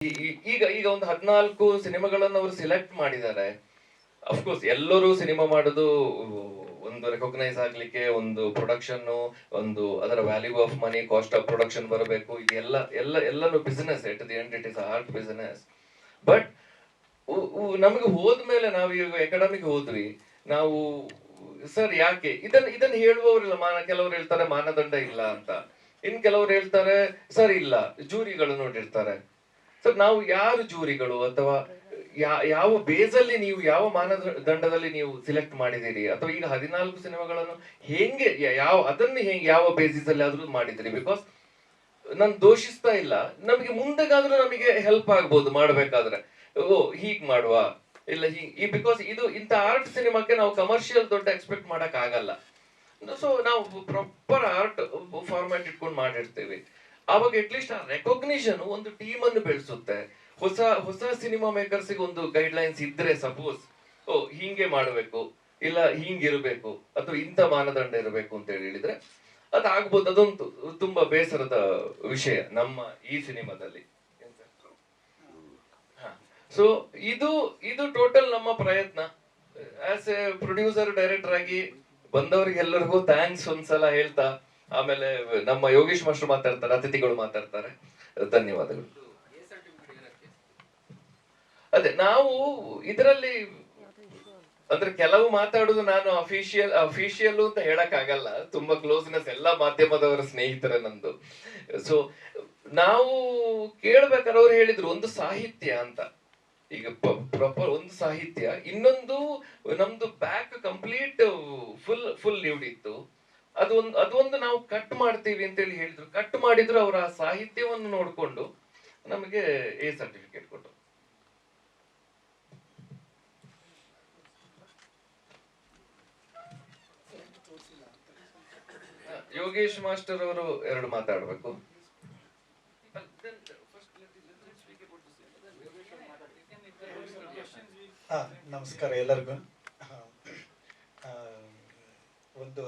ಈಗ ಈಗ ಒಂದು 14 ಸಿನಿಮಾಗಳನ್ನು ಅವರು ಸಿಲೆಕ್ಟ್ ಮಾಡಿದ್ದಾರೆ. ಅಫ್ಕೋರ್ಸ್ ಎಲ್ಲರೂ ಸಿನಿಮಾ ಮಾಡೋದು ಒಂದು ರೆಕಗ್ನೈಸ್ ಆಗ್ಲಿಕ್ಕೆ, ಒಂದು ಪ್ರೊಡಕ್ಷನ್, ಒಂದು ಅದರ value of money, cost of production ಬರಬೇಕು. ಇದು ಎಲ್ಲನೂ business. At the end it is art business. But ನಮಗೆ ಹೋದ್ಮೇಲೆ ನಾವು ಈಗ ಅಕಾಡೆಮಿಗೆ ಹೋದ್ವಿ, ನಾವು ಸರ್ ಯಾಕೆ ಇದನ್ನ ಹೇಳುವವರಿಲ್ಲ. ಕೆಲವರು ಹೇಳ್ತಾರೆ ಮಾನದಂಡ ಇಲ್ಲ ಅಂತ, ಇನ್ ಕೆಲವರು ಹೇಳ್ತಾರೆ ಸರ್ ಇಲ್ಲ, ಜೂರಿಗಳು ನೋಡಿರ್ತಾರೆ. ಸರ್ ನಾವು ಯಾರು ಜೂರಿಗಳು, ಅಥವಾ ಯಾವ ಬೇಸಲ್ಲಿ ನೀವು, ಯಾವ ಮಾನದಂಡದಲ್ಲಿ ನೀವು ಸಿಲೆಕ್ಟ್ ಮಾಡಿದಿರಿ, ಅಥವಾ ಈಗ 14 ಸಿನಿಮಾಗಳನ್ನು ಹೆಂಗೆ ಅದನ್ನ ಯಾವ ಬೇಸಿಸ್ ಅಲ್ಲಿ ಆದ್ರೂ ಮಾಡಿದಿರಿ? ಬಿಕಾಸ್ ನಾನು ದೋಷಿಸ್ತಾ ಇಲ್ಲ, ನಮಗೆ ಮುಂದೆಗಾದ್ರೂ ನಮಗೆ ಹೆಲ್ಪ್ ಆಗ್ಬೋದು ಮಾಡ್ಬೇಕಾದ್ರೆ. ಓ ಹೀಗ್ ಮಾಡುವ, ಇಲ್ಲ ಈ ಬಿಕಾಸ್ ಇದು ಇಂಥ ಆರ್ಟ್ ಸಿನಿಮಾಕ್ಕೆ ನಾವು ಕಮರ್ಷಿಯಲ್ ದೊಡ್ಡ ಎಕ್ಸ್ಪೆಕ್ಟ್ ಮಾಡಕ್ ಆಗಲ್ಲ. ಸೊ ನಾವು ಪ್ರಾಪರ್ ಆರ್ಟ್ ಫಾರ್ಮ್ಯಾಟ್ ಇಟ್ಕೊಂಡು ಮಾಡಿರ್ತೀವಿ. ಅವಾಗ ಅಟ್ಲೀಸ್ಟ್ ಆ ರೆಕಗ್ನಿಷನ್ ಒಂದು ಟೀಮ್ ಅನ್ನು ಬೆಳೆಸುತ್ತೆ. ಹೊಸ ಸಿನಿಮಾ ಮೇಕರ್ಸ್ಗೆ ಒಂದು ಗೈಡ್ ಲೈನ್ಸ್ ಇದ್ರೆ, ಸಪೋಸ್ ಓ ಹಿಂಗೆ ಮಾಡಬೇಕು, ಇಲ್ಲ ಹಿಂಗಿರ್ಬೇಕು, ಅಥವಾ ಇಂಥ ಮಾನದಂಡ ಇರಬೇಕು ಅಂತ ಹೇಳಿದ್ರೆ ಅದಾಗ್ಬೋದು. ಅದೊಂದು ತುಂಬಾ ಬೇಸರದ ವಿಷಯ ನಮ್ಮ ಈ ಸಿನಿಮಾದಲ್ಲಿ. ಸೊ ಇದು ಟೋಟಲ್ ನಮ್ಮ ಪ್ರಯತ್ನ. ಆಸ್ ಎ ಪ್ರೊಡ್ಯೂಸರ್ ಡೈರೆಕ್ಟರ್ ಆಗಿ ಬಂದವರಿಗೆ ಎಲ್ಲರಿಗೂ ಥ್ಯಾಂಕ್ಸ್ ಒಂದ್ಸಲ ಹೇಳ್ತಾ, ಆಮೇಲೆ ನಮ್ಮ ಯೋಗೇಶ್ ಮಾಸ್ಟರ್ ಮಾತಾಡ್ತಾರೆ, ಅತಿಥಿಗಳು ಮಾತಾಡ್ತಾರೆ. ಧನ್ಯವಾದಗಳು. ಅದೇ ನಾವು ಇದರಲ್ಲಿ ಅಂದ್ರೆ ಕೆಲವು ಮಾತಾಡುದು ನಾನು ಅಫಿಷಿಯಲ್ ಅಂತ ಹೇಳಕ್ ಆಗಲ್ಲ, ತುಂಬಾ ಕ್ಲೋಸ್ನೆಸ್, ಎಲ್ಲಾ ಮಾಧ್ಯಮದವರ ಸ್ನೇಹಿತರ ನಂದು. ಸೊ ನಾವು ಕೇಳ್ಬೇಕಾದ್ರೆ ಅವ್ರು ಹೇಳಿದ್ರು ಒಂದು ಸಾಹಿತ್ಯ ಅಂತ. ಈಗ ಪ್ರಾಪರ್ ಒಂದು ಸಾಹಿತ್ಯ, ಇನ್ನೊಂದು ನಮ್ದು ಬ್ಯಾಕ್ ಕಂಪ್ಲೀಟ್ ಫುಲ್ ಲಿವ್ಡ್ ಇತ್ತು. ಅದೊಂದು ನಾವು ಕಟ್ ಮಾಡ್ತೀವಿ ಅಂತೇಳಿ ಹೇಳಿದ್ರು. ಕಟ್ ಮಾಡಿದ್ರು ಅವರ ಆ ಸಾಹಿತ್ಯವನ್ನು ನೋಡ್ಕೊಂಡು ನಮಗೆ ಎ ಸರ್ಟಿಫಿಕೇಟ್ ಕೊಟ್ಟರು. ಯೋಗೇಶ್ ಮಾಸ್ಟರ್ ಅವರು ಎರಡು ಮಾತಾಡ್ಬೇಕು. ನಮಸ್ಕಾರ ಎಲ್ಲರಿಗೂ. ಒಂದು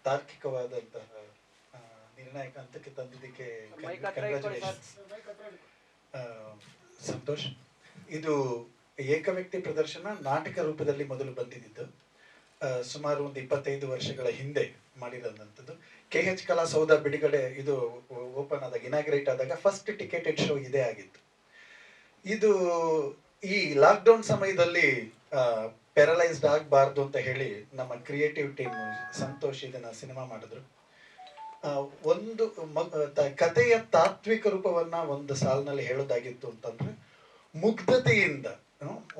ತಾರ್ಕಿಕವಾದಂತಹ ನಿರ್ಣಾಯಕ ಹಂತಕ್ಕೆ ತಂದಿದ್ದಕ್ಕೆ ಕಂಗ್ರ್ಯಾಚುಲೇಷನ್ಸ್. ಸಂತೋಷ್. ಇದು ಏಕವ್ಯಕ್ತಿ ಪ್ರದರ್ಶನ ನಾಟಕ ರೂಪದಲ್ಲಿ ಮೊದಲು ಬಂದಿದ್ದು, ಸುಮಾರು ಒಂದು 25 ವರ್ಷಗಳ ಹಿಂದೆ ಮಾಡಿರೋದಂಥದ್ದು. KH ಕಲಾಸೌಧ ಬಿಡುಗಡೆ ಇದು ಓಪನ್ ಆದಾಗ, ಇನಾಗ್ರೇಟ್ ಆದಾಗ ಫಸ್ಟ್ ಟಿಕೆಟೆಡ್ ಶೋ ಇದೇ ಆಗಿತ್ತು. ಇದು ಈ ಲಾಕ್ಡೌನ್ ಸಮಯದಲ್ಲಿ ಪ್ಯಾರಲೈಸ್ಡ್ ಆಗಬಾರ್ದು ಅಂತ ಹೇಳಿ ನಮ್ಮ ಕ್ರಿಯೇಟಿವ್ ಟೀಮ್ ಸಂತೋಷ್ ಇದನ್ನ ಸಿನಿಮಾ ಮಾಡಿದ್ರು. ಒಂದು ಕಥೆಯ ತಾತ್ವಿಕ ರೂಪವನ್ನ ಒಂದು ಸಾಲಿನಲ್ಲಿ ಹೇಳೋದಾಗಿತ್ತು ಅಂತಂದ್ರೆ, ಮುಗ್ಧತೆಯಿಂದ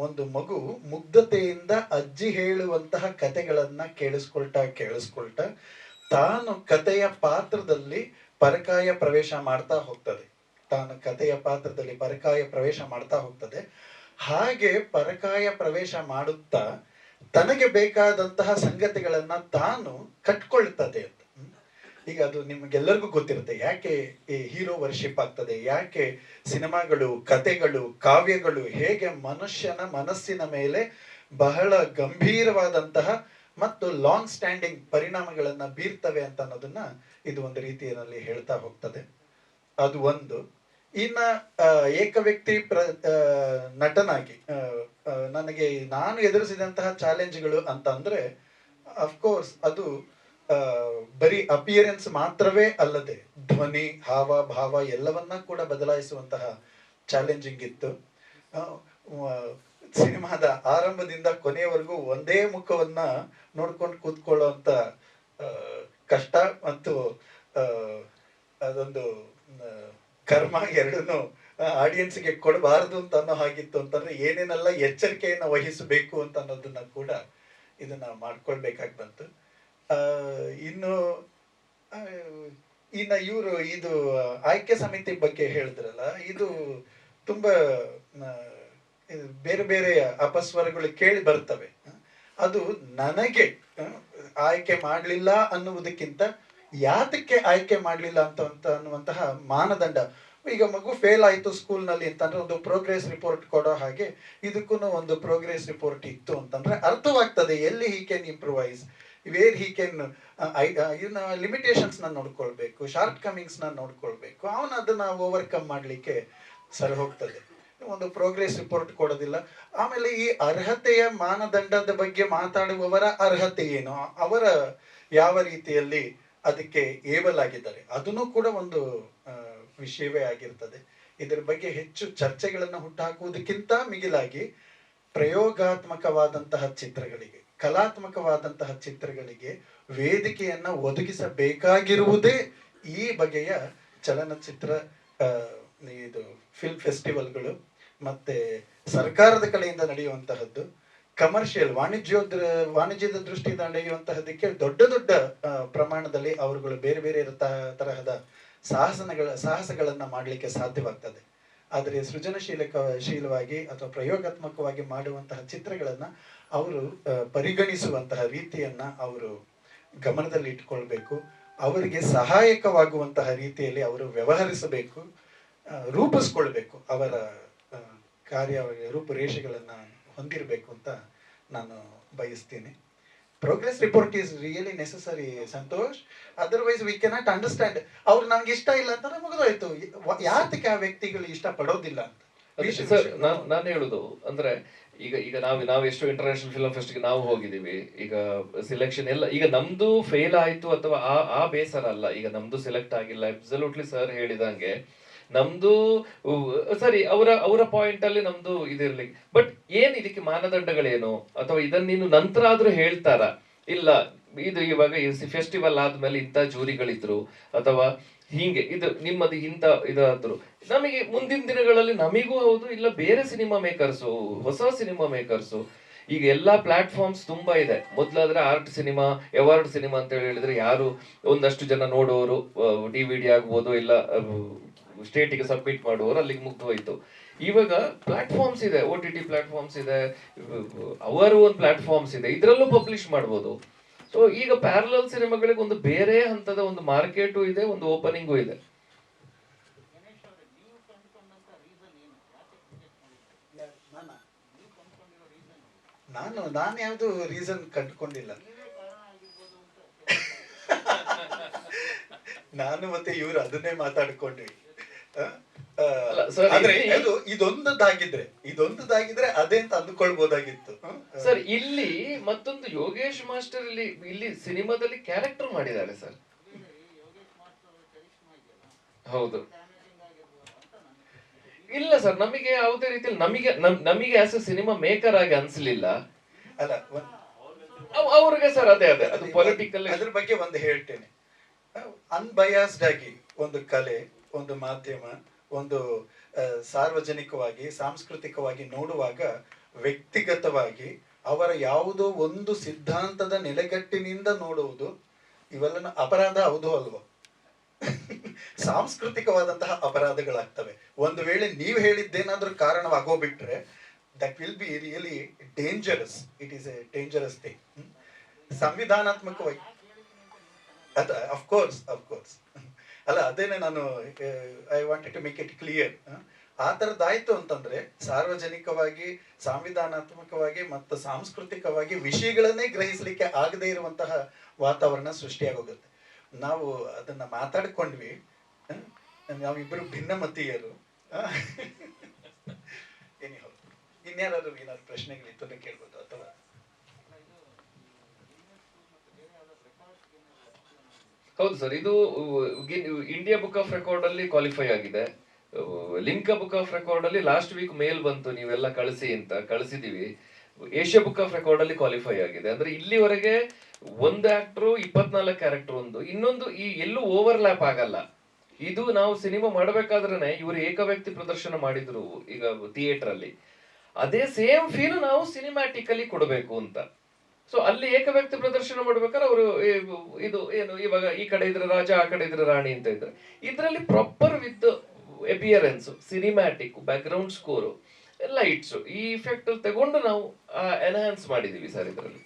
ಒಂದು ಮಗು ಮುಗ್ಧತೆಯಿಂದ ಅಜ್ಜಿ ಹೇಳುವಂತಹ ಕಥೆಗಳನ್ನ ಕೇಳಿಸ್ಕೊಳ್ತಾ ತಾನು ಕಥೆಯ ಪಾತ್ರದಲ್ಲಿ ಪರಕಾಯ ಪ್ರವೇಶ ಮಾಡ್ತಾ ಹೋಗ್ತದೆ. ಹಾಗೆ ಪರಕಾಯ ಪ್ರವೇಶ ಮಾಡುತ್ತಾ ತನಗೆ ಬೇಕಾದಂತಹ ಸಂಗತಿಗಳನ್ನ ತಾನು ಕಟ್ಕೊಳ್ತದೆ ಅಂತ. ಈಗ ಅದು ನಿಮ್ಗೆಲ್ಲರಿಗೂ ಗೊತ್ತಿರುತ್ತೆ ಯಾಕೆ ಹೀರೋ ವರ್ಷಿಪ್ ಆಗ್ತದೆ, ಯಾಕೆ ಸಿನಿಮಾಗಳು, ಕಥೆಗಳು, ಕಾವ್ಯಗಳು ಹೇಗೆ ಮನುಷ್ಯನ ಮನಸ್ಸಿನ ಮೇಲೆ ಬಹಳ ಗಂಭೀರವಾದಂತಹ ಮತ್ತು ಲಾಂಗ್ ಸ್ಟ್ಯಾಂಡಿಂಗ್ ಪರಿಣಾಮಗಳನ್ನ ಬೀರ್ತವೆ ಅಂತ ಅನ್ನೋದನ್ನ ಇದು ಒಂದು ರೀತಿಯಲ್ಲಿ ಹೇಳ್ತಾ ಹೋಗ್ತದೆ. ಅದು ಒಂದು. ಇನ್ನ ಏಕವ್ಯಕ್ತಿ ನಟನಾಗಿ ನಾನು ಎದುರಿಸಿದಂತಹ ಚಾಲೆಂಜ್ಗಳು ಅಂತ ಅಂದ್ರೆ, ಅಫ್ಕೋರ್ಸ್ ಅದು ಬರೀ ಅಪಿಯರೆನ್ಸ್ ಮಾತ್ರವೇ ಅಲ್ಲದೆ ಧ್ವನಿ, ಹಾವ ಭಾವ ಎಲ್ಲವನ್ನ ಕೂಡ ಬದಲಾಯಿಸುವಂತಹ ಚಾಲೆಂಜಿಂಗ್ ಇತ್ತು. ಸಿನಿಮಾದ ಆರಂಭದಿಂದ ಕೊನೆಯವರೆಗೂ ಒಂದೇ ಮುಖವನ್ನ ನೋಡ್ಕೊಂಡು ಕೂತ್ಕೊಳ್ಳುವಂತ ಕಷ್ಟ ಮತ್ತು ಅದೊಂದು ಕರ್ಮ ಎರಡನ್ನು ಆಡಿಯನ್ಸ್ಗೆ ಕೊಡಬಾರದು ಅಂತ ಅನ್ನೋ ಹಾಗಿತ್ತು. ಅಂತಂದ್ರೆ ಏನೇನೆಲ್ಲ ಎಚ್ಚರಿಕೆಯನ್ನ ವಹಿಸಬೇಕು ಅಂತ ಅನ್ನೋದನ್ನ ಕೂಡ ಇದನ್ನ ಮಾಡ್ಕೊಳ್ಬೇಕಾಗಿ ಬಂತು. ಇನ್ನು ಇವರು ಇದು ಆಯ್ಕೆ ಸಮಿತಿ ಬಗ್ಗೆ ಹೇಳಿದ್ರಲ್ಲ, ಇದು ತುಂಬಾ ಬೇರೆ ಬೇರೆ ಅಪಸ್ವರಗಳು ಕೇಳಿ ಬರ್ತವೆ. ಅದು ನನಗೆ ಆಯ್ಕೆ ಮಾಡ್ಲಿಲ್ಲ ಅನ್ನುವುದಕ್ಕಿಂತ ಯಾತಕ್ಕೆ ಆಯ್ಕೆ ಮಾಡ್ಲಿಲ್ಲ ಅಂತ ಅನ್ನುವಂತಹ ಮಾನದಂಡ. ಈಗ ಮಗು ಫೇಲ್ ಆಯ್ತು ಸ್ಕೂಲ್ನಲ್ಲಿ ಅಂತಂದ್ರೆ ಒಂದು ಪ್ರೋಗ್ರೆಸ್ ರಿಪೋರ್ಟ್ ಕೊಡೋ ಹಾಗೆ ಇದಕ್ಕೂ ಒಂದು ಪ್ರೋಗ್ರೆಸ್ ರಿಪೋರ್ಟ್ ಇತ್ತು ಅಂತಂದ್ರೆ ಅರ್ಥವಾಗ್ತದೆ ಎಲ್ಲಿ he can improvise, wear he can limitations ನ ನೋಡ್ಕೊಳ್ಬೇಕು, ಶಾರ್ಟ್ ಕಮಿಂಗ್ಸ್ ನ ನೋಡ್ಕೊಳ್ಬೇಕು, ಅವನ ಅದನ್ನ ಓವರ್ಕಮ್ ಮಾಡ್ಲಿಕ್ಕೆ ಸರಿ ಹೋಗ್ತದೆ. ಒಂದು ಪ್ರೋಗ್ರೆಸ್ ರಿಪೋರ್ಟ್ ಕೊಡೋದಿಲ್ಲ. ಆಮೇಲೆ ಈ ಅರ್ಹತೆಯ ಮಾನದಂಡದ ಬಗ್ಗೆ ಮಾತಾಡುವವರ ಅರ್ಹತೆ ಏನು, ಅವರ ಯಾವ ರೀತಿಯಲ್ಲಿ ಅದಕ್ಕೆ ಏಬಲ್ ಆಗಿದ್ದಾರೆ, ಅದನ್ನು ಕೂಡ ಒಂದು ವಿಷಯವೇ ಆಗಿರ್ತದೆ. ಇದರ ಬಗ್ಗೆ ಹೆಚ್ಚು ಚರ್ಚೆಗಳನ್ನು ಹುಟ್ಟುಹಾಕುವುದಕ್ಕಿಂತ ಮಿಗಿಲಾಗಿ ಪ್ರಯೋಗಾತ್ಮಕವಾದಂತಹ ಚಿತ್ರಗಳಿಗೆ, ಕಲಾತ್ಮಕವಾದಂತಹ ಚಿತ್ರಗಳಿಗೆ ವೇದಿಕೆಯನ್ನ ಒದಗಿಸಬೇಕಾಗಿರುವುದೇ ಈ ಬಗೆಯ ಚಲನಚಿತ್ರ ಇದು ಫಿಲ್ಮ್ ಫೆಸ್ಟಿವಲ್ಗಳು, ಮತ್ತೆ ಸರ್ಕಾರದ ಕಡೆಯಿಂದ ನಡೆಯುವಂತಹದ್ದು, ಕಮರ್ಷಿಯಲ್ ವಾಣಿಜ್ಯದ ದೃಷ್ಟಿಯಿಂದ ನಡೆಯುವಂತಹದಕ್ಕೆ ದೊಡ್ಡ ದೊಡ್ಡ ಪ್ರಮಾಣದಲ್ಲಿ ಅವರುಗಳು ಬೇರೆ ಬೇರೆ ತರಹದ ಸಾಹಸಗಳನ್ನ ಮಾಡಲಿಕ್ಕೆ ಸಾಧ್ಯವಾಗ್ತದೆ. ಆದರೆ ಶೀಲವಾಗಿ ಅಥವಾ ಪ್ರಯೋಗಾತ್ಮಕವಾಗಿ ಮಾಡುವಂತಹ ಚಿತ್ರಗಳನ್ನ ಅವರು ಪರಿಗಣಿಸುವಂತಹ ರೀತಿಯನ್ನ ಅವರು ಗಮನದಲ್ಲಿ ಇಟ್ಕೊಳ್ಬೇಕು. ಅವರಿಗೆ ಸಹಾಯಕವಾಗುವಂತಹ ರೀತಿಯಲ್ಲಿ ಅವರು ವ್ಯವಹರಿಸಬೇಕು, ರೂಪಿಸ್ಕೊಳ್ಬೇಕು, ಅವರ ಕಾರ್ಯ ರೂಪುರೇಷೆಗಳನ್ನ ಹೊಂದಿರಬೇಕು ಅಂತ ನಾನು ಬಯಸ್ತೀನಿ. Progress report is really necessary Santosh, otherwise we cannot understand. ಅವ್ರು ನನ್ಗೆ ಇಷ್ಟ ಇಲ್ಲ ಅಂತಂದ್ರೆ ಮುಗಿದೋಯ್ತು. ಯಾತಕ್ಕೆ ಆ ವ್ಯಕ್ತಿಗಳು ಇಷ್ಟ ಪಡೋದಿಲ್ಲ ಅಂತ ನಾನು ಹೇಳುದು ಅಂದ್ರೆ, ಈಗ ಈಗ ನಾವು ಎಷ್ಟು ಇಂಟರ್ನ್ಯಾಷನಲ್ ಫಿಲ್ಮ್ ಫೆಸ್ಟ್ಗೆ ನಾವು ಹೋಗಿದೀವಿ, ಈಗ ಸಿಲೆಕ್ಷನ್ ಎಲ್ಲ ಈಗ ನಮ್ದು ಫೇಲ್ ಆಯ್ತು ಅಥವಾ ಆ ಬೇಸರ ಅಲ್ಲ, ಈಗ ನಮ್ದು ಸೆಲೆಕ್ಟ್ ಆಗಿಲ್ಲ. ಅಬ್ಸಲ್ಯೂಟ್ಲಿ ಸರ್ ಹೇಳಿದಂಗೆ ನಮ್ದು ಸರಿ, ಅವರ ಪಾಯಿಂಟ್ ಅಲ್ಲಿ ನಮ್ದು ಇದಿರ್ಲಿ. ಬಟ್ ಏನ್ ಇದಕ್ಕೆ ಮಾನದಂಡಗಳೇನು, ಅಥವಾ ಇದನ್ನ ನೀನು ನಂತರ ಆದ್ರೂ ಹೇಳ್ತಾರ, ಇಲ್ಲ ಇದು ಇವಾಗ ಫೆಸ್ಟಿವಲ್ ಆದ್ಮೇಲೆ ಇಂಥ ಜೂರಿಗಳಿದ್ರು ಅಥವಾ ಹೀಗೆ ಇದು ನಿಮ್ಮದು ಇಂಥ ಇದಾದ್ರು, ನಮಗೆ ಮುಂದಿನ ದಿನಗಳಲ್ಲಿ ನಮಿಗೂ ಹೌದು, ಇಲ್ಲ ಬೇರೆ ಸಿನಿಮಾ ಮೇಕರ್ಸು, ಹೊಸ ಸಿನಿಮಾ ಮೇಕರ್ಸು, ಈಗ ಎಲ್ಲಾ ಪ್ಲಾಟ್ಫಾರ್ಮ್ಸ್ ತುಂಬಾ ಇದೆ. ಮೊದ್ಲಾದ್ರೆ ಆರ್ಟ್ ಸಿನಿಮಾ, ಅವಾರ್ಡ್ ಸಿನಿಮಾ ಅಂತ ಹೇಳಿದ್ರೆ ಯಾರು ಒಂದಷ್ಟು ಜನ ನೋಡುವವರು, DVD ಆಗ್ಬೋದು, ಇಲ್ಲ ಸ್ಟೇಟಿಗೆ ಸಬ್ಮಿಟ್ ಮಾಡುವವರು, ಅಲ್ಲಿಗೆ ಮುಗ್ದು ಹೋಯ್ತು. ಇವಾಗ ಪ್ಲಾಟ್ಫಾರ್ಮ್ಸ್ ಇದೆ, OTT ಪ್ಲಾಟ್ಫಾರ್ಮ್ಸ್ ಇದೆ, ಅವರ ಒಂದು ಪ್ಲಾಟ್ಫಾರ್ಮ್ಸ್ ಇದೆ, ಇದರಲ್ಲೂ ಪಬ್ಲಿಷ್ ಮಾಡ್ಬೋದು. ಸೊ ಈಗ ಪ್ಯಾರಲಲ್ ಸಿನಿಮಾಗಳಿಗೆ ಒಂದು ಬೇರೆ ಹಂತದ ಒಂದು ಮಾರ್ಕೆಟು ಇದೆ, ಒಂದು ಓಪನಿಂಗು ಇದೆ. ನಾನು ಯಾವ್ದು ರೀಸನ್ ಕಂಡುಕೊಂಡಿಲ್ಲ. ನಾನು ಮತ್ತೆ ಇವರು ಅದನ್ನೇ ಮಾತಾಡ್ಕೊಂಡ್ವಿ. ಆದ್ರೆ ಅದು ಇದೊಂದದಾಗಿದ್ರೆ ಅದೇ ಅಂತ ಅಂದುಕೊಳ್ಬಹುದಾಗಿತ್ತು ಸರ್. ಇಲ್ಲಿ ಮತ್ತೊಂದು ಯೋಗೇಶ್ ಮಾಸ್ಟರ್ ಇಲ್ಲಿ ಸಿನಿಮಾದಲ್ಲಿ ಕ್ಯಾರೆಕ್ಟರ್ ಮಾಡಿದ್ದಾರೆ ಸರ್. ಹೌದು, ಇಲ್ಲ ಸರ್, ನಮಗೆ ಯಾವುದೇ ರೀತಿಯಲ್ಲಿ ನಮಗೆ ಆಸ್ ಎ ಸಿನಿಮಾ ಮೇಕರ್ ಆಗಿ ಅನ್ಸಲಿಲ್ಲ. ಅಲ್ಲ, ಅವ್ರಿಗೆ ಸರ್ ಅದೇ ಅದು ಪೊಲಿಟಿಕಲ್. ಅದ್ರ ಬಗ್ಗೆ ಒಂದು ಹೇಳ್ತೇನೆ. ಅನ್ಬಯಾಸ್ಡ್ ಆಗಿ ಒಂದು ಕಲೆ, ಒಂದು ಮಾಧ್ಯಮ, ಒಂದು ಸಾರ್ವಜನಿಕವಾಗಿ ಸಾಂಸ್ಕೃತಿಕವಾಗಿ ನೋಡುವಾಗ ವ್ಯಕ್ತಿಗತವಾಗಿ ಅವರ ಯಾವುದೋ ಒಂದು ಸಿದ್ಧಾಂತದ ನೆಲೆಗಟ್ಟಿನಿಂದ ನೋಡುವುದು ಇವೆಲ್ಲ ಅಪರಾಧ ಹೌದು ಅಲ್ವೋ? ಸಾಂಸ್ಕೃತಿಕವಾದಂತಹ ಅಪರಾಧಗಳಾಗ್ತವೆ. ಒಂದು ವೇಳೆ ನೀವು ಹೇಳಿದ್ದೇನಾದ್ರೂ ಕಾರಣವಾಗೋಗ್ಬಿಟ್ರೆ that will be really dangerous. It is a dangerous thing. ಸಂವಿಧಾನಾತ್ಮಕವಾಗಿ ಅಫ್ಕೋರ್ಸ್ ಅಲ್ಲ, ಅದೇನೆ ನಾನು I wanted to make it clear. ಆ ಥರದ್ದಾಯ್ತು ಅಂತಂದ್ರೆ ಸಾರ್ವಜನಿಕವಾಗಿ, ಸಂವಿಧಾನಾತ್ಮಕವಾಗಿ ಮತ್ತು ಸಾಂಸ್ಕೃತಿಕವಾಗಿ ವಿಷಯಗಳನ್ನೇ ಗ್ರಹಿಸಲಿಕ್ಕೆ ಆಗದೇ ಇರುವಂತಹ ವಾತಾವರಣ ಸೃಷ್ಟಿಯಾಗೋಗುತ್ತೆ. ನಾವು ಅದನ್ನ ಮಾತಾಡ್ಕೊಂಡ್ವಿ, ನಾವಿಬ್ಬರು ಭಿನ್ನಮತೀಯರು. ಏನಾದ್ರು ಪ್ರಶ್ನೆಗಳಿತ್ತು ಕೇಳ್ಬೋದು ಅಥವಾ ಹೌದು ಸರ್, ಇದು ಇಂಡಿಯಾ ಬುಕ್ ಆಫ್ ರೆಕಾರ್ಡ್ ಅಲ್ಲಿ ಕ್ವಾಲಿಫೈ ಆಗಿದೆ. ಲಿಮ್ಕಾ ಬುಕ್ ಆಫ್ ರೆಕಾರ್ಡ್ ಅಲ್ಲಿ ಲಾಸ್ಟ್ ವೀಕ್ ಮೇಲ್ ಬಂತು, ನೀವೆಲ್ಲ ಕಳಿಸಿ ಅಂತ. ಕಳಿಸಿದೀವಿ. ಏಷ್ಯಾ ಬುಕ್ ಆಫ್ ರೆಕಾರ್ಡ್ ಅಲ್ಲಿ ಕ್ವಾಲಿಫೈ ಆಗಿದೆ. ಅಂದ್ರೆ ಇಲ್ಲಿವರೆಗೆ ಒಂದು ಆಕ್ಟರ್ 24 ಕ್ಯಾರೆಕ್ಟರ್, ಇನ್ನೊಂದು ಈ ಎಲ್ಲೂ ಓವರ್ಲ್ಯಾಪ್ ಆಗಲ್ಲ. ಇದು ನಾವು ಸಿನಿಮಾ ಮಾಡ್ಬೇಕಾದ್ರೆ ಇವರು ಏಕವ್ಯಕ್ತಿ ಪ್ರದರ್ಶನ ಮಾಡಿದ್ರು ಈಗ ಥಿಯೇಟರ್ ಅಲ್ಲಿ, ಅದೇ ಸೇಮ್ ಫೀಲ್ ನಾವು ಸಿನಿಮ್ಯಾಟಿಕಲಿ ಕೊಡಬೇಕು ಅಂತ. ಸೊ ಅಲ್ಲಿ ಏಕವ್ಯಕ್ತಿ ಪ್ರದರ್ಶನ ಮಾಡ್ಬೇಕಾದ್ರೆ ಅವರು ಇದು ಏನು, ಇವಾಗ ಈ ಕಡೆ ಇದ್ರೆ ರಾಜ, ಆ ಕಡೆ ಇದ್ರೆ ರಾಣಿ ಅಂತ ಇದ್ರೆ, ಇದರಲ್ಲಿ proper with appearance, cinematic, back ground score, lights, ಈ ಇಫೆಕ್ಟ್ ತಗೊಂಡು ನಾವು ಎನ್ಹಾನ್ಸ್ ಮಾಡಿದೀವಿ ಸರ್ ಇದರಲ್ಲಿ.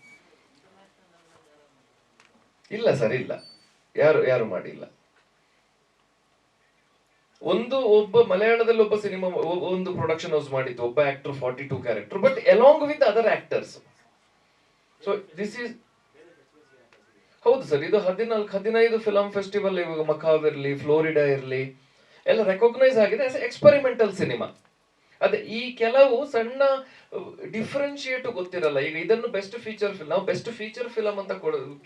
ಇಲ್ಲ ಸರ್, ಇಲ್ಲ, ಯಾರು ಮಾಡಿಲ್ಲ. ಒಬ್ಬ ಮಲಯಾಳದಲ್ಲಿ ಒಬ್ಬ ಸಿನಿಮಾ, ಒಂದು ಪ್ರೊಡಕ್ಷನ್ ಹೌಸ್ ಮಾಡಿತ್ತು, ಒಬ್ಬ actor 42 character, but along with other actors. So this is ಹೌದು ಸರ್, ಇದು 15 ಫಿಲಂ ಫೆಸ್ಟಿವಲ್, ಇವಾಗ ಮಕಾವ್ ಇರ್ಲಿ, ಫ್ಲೋರಿಡಾ ಇರ್ಲಿ, ಎಲ್ಲ ರೆಕಾಗ್ನೈಸ್ ಆಗಿದೆ ಆಸ್ ಎಕ್ಸ್ಪೆರಿಮೆಂಟಲ್ ಸಿನಿಮಾ. ಅದೇ ಈ ಕೆಲವು ಸಣ್ಣ ಡಿಫ್ರೆನ್ಶಿಯೇಟ್ ಗೊತ್ತಿರಲ್ಲ. ಈಗ ಇದನ್ನು ಬೆಸ್ಟ್ ಫೀಚರ್ ಫಿಲ್ಮ್, ನಾವು ಬೆಸ್ಟ್ ಫೀಚರ್ ಫಿಲಮ್ ಅಂತ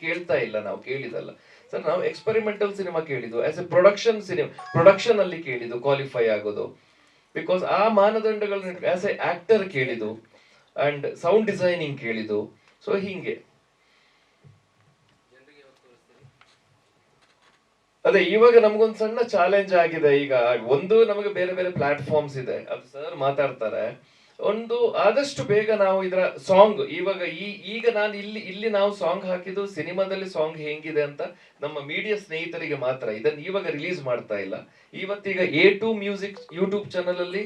ಕೇಳ್ತಾ ಇಲ್ಲ, ನಾವು ಕೇಳಿದಲ್ಲ ಸರ್, ನಾವು ಎಕ್ಸ್ಪೆರಿಮೆಂಟಲ್ ಸಿನಿಮಾ ಕೇಳಿದ್ದು, as A production cinema, production ಅಲ್ಲಿ ಕೇಳಿದ್ದು ಕ್ವಾಲಿಫೈ ಆಗೋದು, ಬಿಕಾಸ್ ಆ ಮಾನದಂಡಗಳನ್ನ ಆಸ್ ಎ ಆಕ್ಟರ್ ಕೇಳಿದ್ದು ಅಂಡ್ ಸೌಂಡ್ ಡಿಸೈನಿಂಗ್ ಕೇಳಿದ್ದು. ಸೊ ಹಿಂಗೆ ಅದೇ ಇವಾಗ ನಮ್ಗೊಂದು ಸಣ್ಣ ಚಾಲೆಂಜ್ ಆಗಿದೆ. ಈಗ ಒಂದು ನಮಗೆ ಬೇರೆ ಬೇರೆ ಪ್ಲಾಟ್ಫಾರ್ಮ್ಸ್ ಇದೆ, ಅದು ಸರ್ ಮಾತಾಡ್ತಾರೆ. ಒಂದು ಆದಷ್ಟು ಬೇಗ ನಾವು ಇದರ ಸಾಂಗ್ ಇವಾಗ ಈಗ ನಾನು ಇಲ್ಲಿ ನಾವು ಸಾಂಗ್ ಹಾಕಿದ್ದು ಸಿನಿಮಾದಲ್ಲಿ ಸಾಂಗ್ ಹೆಂಗಿದೆ ಅಂತ ನಮ್ಮ ಮೀಡಿಯಾ ಸ್ನೇಹಿತರಿಗೆ ಮಾತ್ರ, ಇದನ್ನ ಇವಾಗ ರಿಲೀಸ್ ಮಾಡ್ತಾ ಇಲ್ಲ. ಇವತ್ತೀಗ A2 ಮ್ಯೂಸಿಕ್ ಯೂಟ್ಯೂಬ್ ಚಾನಲ್ ಅಲ್ಲಿ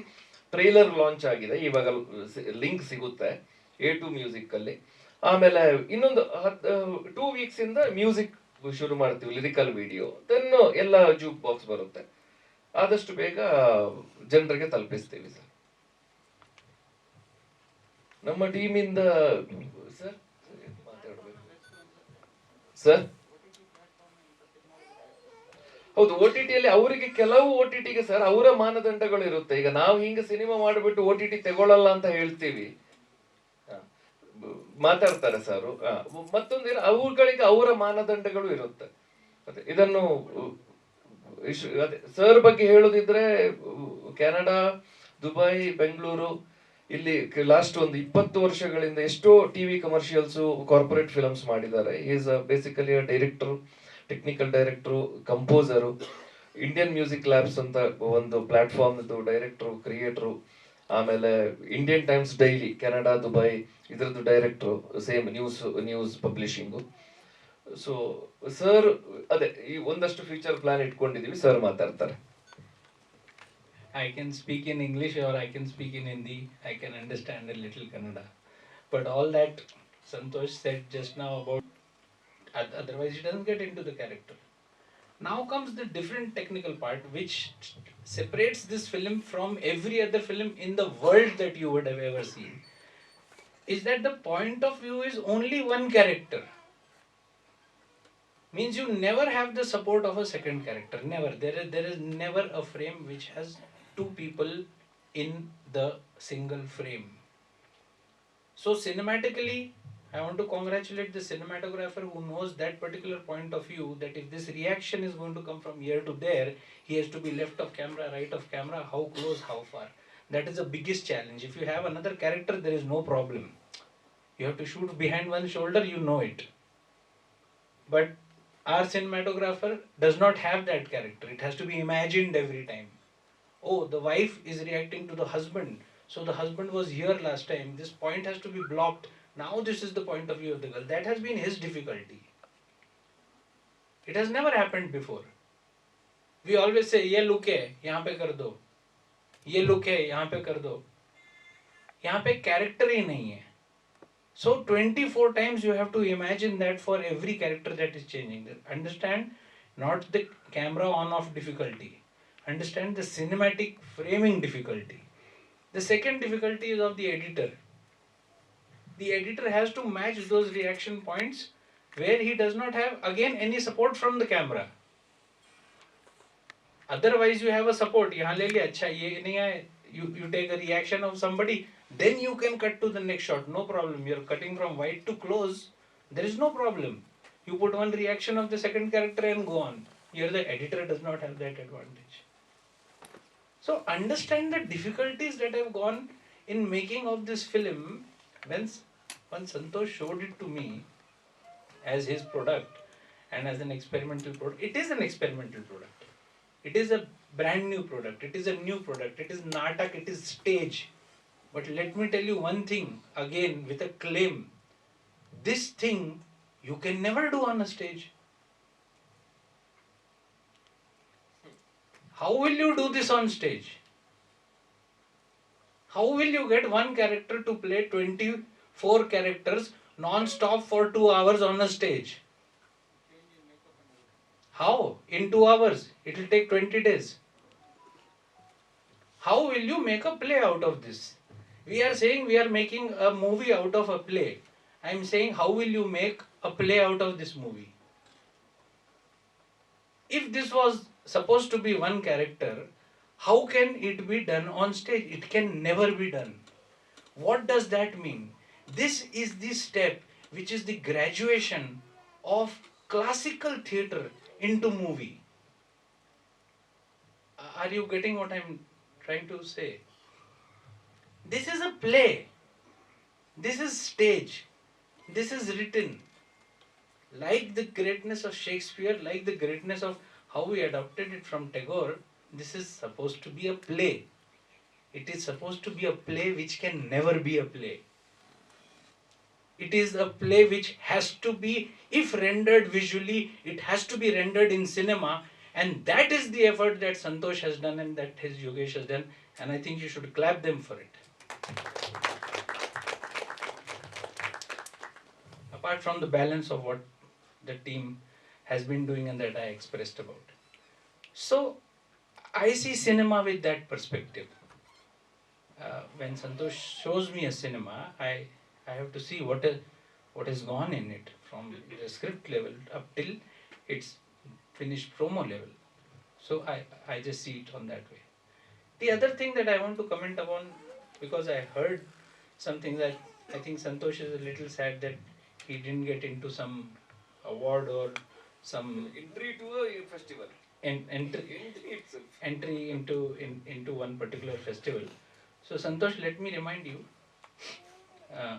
ಟ್ರೈಲರ್ ಲಾಂಚ್ ಆಗಿದೆ, ಇವಾಗ ಲಿಂಕ್ ಸಿಗುತ್ತೆ A2 ಮ್ಯೂಸಿಕ್ ಅಲ್ಲಿ. ಆಮೇಲೆ ಇನ್ನೊಂದು 2 ವೀಕ್ಸ್ ಇಂದ ಮ್ಯೂಸಿಕ್ ಶುರು ಮಾಡ್ತೀವಿ, ಲಿರಿಕಲ್ ವಿಡಿಯೋ, ದೆನ್ ಎಲ್ಲ ಜೂಕ್ ಬಾಕ್ಸ್ ಬರುತ್ತೆ. ಆದಷ್ಟು ಬೇಗ ಜನರಿಗೆ ತಲುಪಿಸ್ತೀವಿ ಸರ್. ನಮ್ಮ ಟೀಮಿಂದ ಸರ್ ಮಾತಾಡ್ಬೇಕು ಸರ್. ಹೌದು, OTT ಅಲ್ಲಿ ಅವರಿಗೆ ಕೆಲವು OTTಗೆ ಸರ್ ಅವರ ಮಾನದಂಡಗಳು ಇರುತ್ತೆ. ಈಗ ನಾವು ಹಿಂಗೆ ಸಿನಿಮಾ ಮಾಡಿಬಿಟ್ಟು OTT ತಗೊಳ್ಳಲ್ಲ ಅಂತ ಹೇಳ್ತೀವಿ, ಮಾತಾಡ್ತಾರೆ ಸರ್. ಮತ್ತೊಂದು ಅವುಗಳಿಗೆ ಅವರ ಮಾನದಂಡಗಳು ಇರುತ್ತೆ. ಅದೇ ಇದನ್ನು ಅದೇ ಸರ್ ಬಗ್ಗೆ ಹೇಳೋದಿದ್ರೆ, ಕೆನಡಾ, ದುಬೈ, ಬೆಂಗಳೂರು ಇಲ್ಲಿ ಲಾಸ್ಟ್ ಒಂದು 20 ವರ್ಷಗಳಿಂದ ಎಷ್ಟೋ ಟಿವಿ ಕಮರ್ಷಿಯಲ್ಸ್, ಕಾರ್ಪೊರೇಟ್ ಫಿಲ್ಮ್ಸ್ ಮಾಡಿದ್ದಾರೆ. Is basically director, technical director, composer. Indian music labs ಅಂತ ಒಂದು ಪ್ಲಾಟ್ಫಾರ್ಮ್ ಡೈರೆಕ್ಟರ್, ಕ್ರಿಯೇಟರ್. ಆಮೇಲೆ Indian Times daily Canada, Dubai ಇದರದ್ದು director, same news publishing. So sir ಅದೇ ಈ ಒಂದಷ್ಟು ಫ್ಯೂಚರ್ ಪ್ಲಾನ್ ಇಟ್ಕೊಂಡಿದೀವಿ, ಸರ್ ಮಾತಾಡ್ತಾರೆ. I can speak in English or I can speak in Hindi. I can understand a little Kannada. But all that Santosh said just now about, otherwise he doesn't get into the character. Now comes the different technical part which separates this film from every other film in the world that you would have ever seen. Is that the point of view is only one character. Means you never have the support of a second character. Never. There is never a frame which has two people in the single frame. So cinematically, I want to congratulate the cinematographer who knows that particular point of view, that if this reaction is going to come from here to there, he has to be left of camera, right of camera, how close, how far. That is the biggest challenge. If you have another character, there is no problem. You have to shoot behind one shoulder, you know it. But our cinematographer does not have that character. It has to be imagined every time. Oh, the wife is reacting to the husband. So the husband was here last time. This point has to be blocked. Now this is the point of view of the girl. That has been his difficulty. It has never happened before. We always say, ये look है, यहाँ पे कर दो. ये look है, यहाँ पे कर दो. यहाँ पे character ही नहीं है. So 24 times you have to imagine that for every character that is changing. Understand not the camera on off difficulty. Understand the cinematic framing difficulty. The second difficulty is of the editor. The editor has to match those reaction points where he does not have again any support from the camera. Otherwise you have a support. यहाँ ले लिया, अच्छा ये नहीं है. You take a reaction of somebody, then you can cut to the next shot. No problem. You're cutting from wide to close. There is no problem. You put one reaction of the second character and go on. Here the editor does not have that advantage. So understand the difficulties that have gone in making of this film. When Santosh showed it to me as his product and as an experimental product, it is an experimental product. It is a brand new product. It is a new product. It is natak. It is stage. But let me tell you one thing again with a claim. This thing you can never do on a stage. How will you do this on stage? How will you get one character to play 24 characters non-stop for 2 hours on a stage? How? In 2 hours. It will take 20 days. How will you make a play out of this? We are saying we are making a movie out of a play. I am saying how will you make a play out of this movie? If this was supposed to be one character, How can it be done on stage? It can never be done. What does that mean? This is the step which is the graduation of classical theatre into movie. Are you getting what I'm trying to say? This is a play. This is stage. This is written. Like the greatness of Shakespeare, like the greatness of how we adopted it from Tagore, this is supposed to be a play. It is supposed to be a play which can never be a play. It is a play which has to be, if rendered visually, it has to be rendered in cinema, and that is the effort that Santosh has done and that his Yogesh has done, and I think you should clap them for it. Apart from the balance of what the team has been doing and that I expressed about. So, I see cinema with that perspective. When Santosh shows me a cinema, I have to see what has gone in it from the script level up till its finished promo level. So I just see it on that way. The other thing that I want to comment upon, because I heard something that I think Santosh is a little sad that he didn't get into some award or some Entry to a festival. entry Itself. into one particular festival. So Santosh, let me remind you, uh,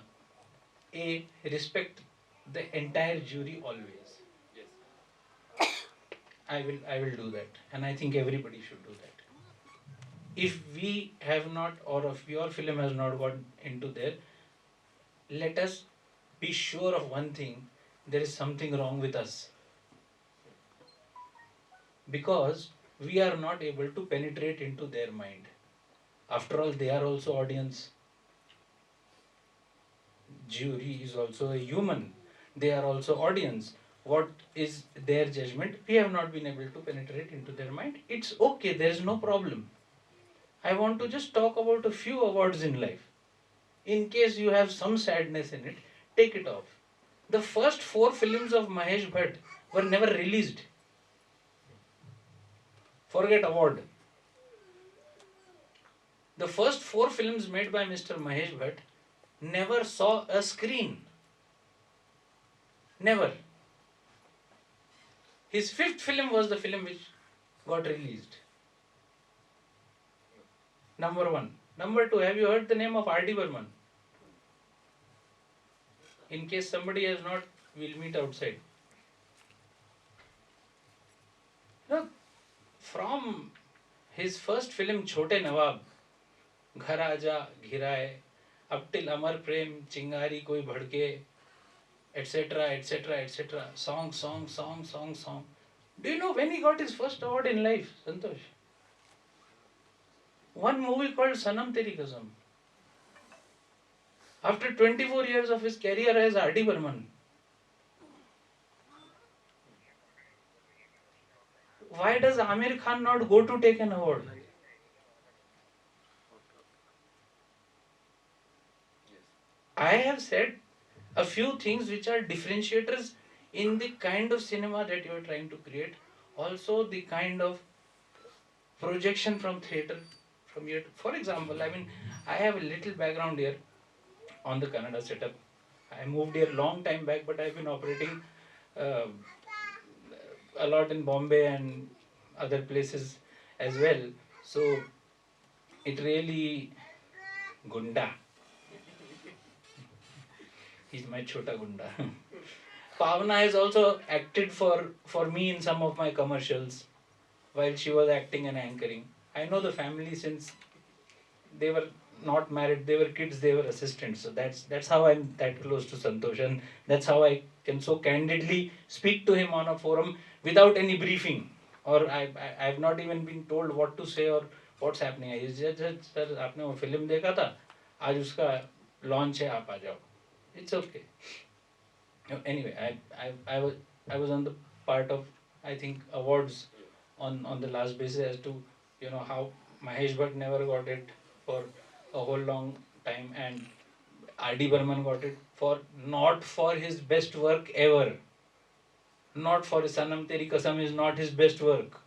respect the entire jury always. Yes. I will do that, and I think everybody should do that. If we have not, or if your film has not got into there, let us be sure of one thing: there is something wrong with us, because we are not able to penetrate into their mind. After all, they are also audience. Jury is also a human. They are also audience. What is their judgment? We have not been able to penetrate into their mind. It's okay, there is no problem. I want to just talk about a few awards in life. In case you have some sadness in it, take it off. The first 4 films of Mahesh Bhatt were never released. Forget award. The first 4 films made by Mr. Mahesh Bhatt never saw a screen. Never. His 5th film was the film which got released. Number 1. Number 2, have you heard the name of R.D. Burman? In case somebody has not, we'll meet outside. Look, from his first film Chote Nawab, Ghar Aaja, Ghiraye, up till Amar Prem, Chingari Koi Bhadke, etc., etc., etc. Song. Do you know when he got his first award in life, Santosh? One movie called Sanam Teri Kasam. After 24 years of his career as R.D. Burman. Why does Amir Khan not go to take an award? I have said a few things which are differentiators in the kind of cinema that you are trying to create. Also the kind of projection from theatre, from here. For example, I have a little background here on the Kannada setup. I moved here long time back, but I've been operating uh, a lot in Bombay and other places as well. So it really Gunda. He's my chota Gunda. Pavana has also acted for me in some of my commercials while she was acting and anchoring. I know the family since they were not married, they were kids, they were assistants. So that's how I'm that close to Santosh, and that's how I can so candidly speak to him on a forum without any briefing. Or I've not even been told what to say or what's happening. I just sir आपने वो film देखा था, आज उसका launch है, आप आ जाओ. It's okay. Anyway, I was on the part of, I think, awards on the last basis as to how Mahesh Bhatt never got it for a whole long time, and R.D. Burman got it for not for his best work ever. Not for Sanam Teri Kasam is not his best work.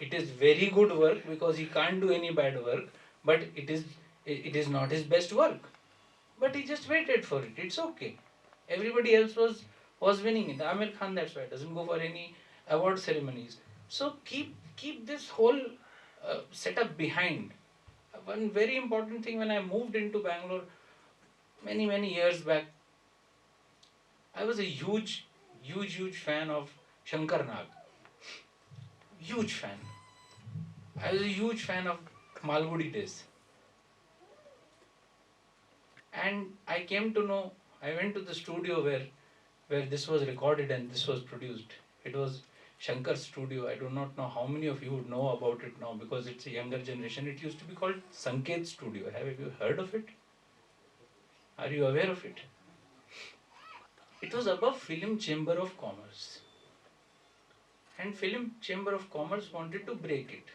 It is very good work because he can't do any bad work, but it is not his best work. But he just waited for it. It's okay. Everybody else was winning it. Amir Khan, that's why, doesn't go for any award ceremonies. So keep this whole setup behind. One very important thing, when I moved into Bangalore many years back, I was a huge fan of Shankar Nag. Huge fan. I was a huge fan of Malgudi Days. And I came to know, I went to the studio where this was recorded and this was produced. It was Shankar's studio. I do not know how many of you would know about it now because it's a younger generation. It used to be called Sanket Studio. Have you heard of it? Are you aware of it? It was above Film Chamber of Commerce. And Film Chamber of Commerce wanted to break it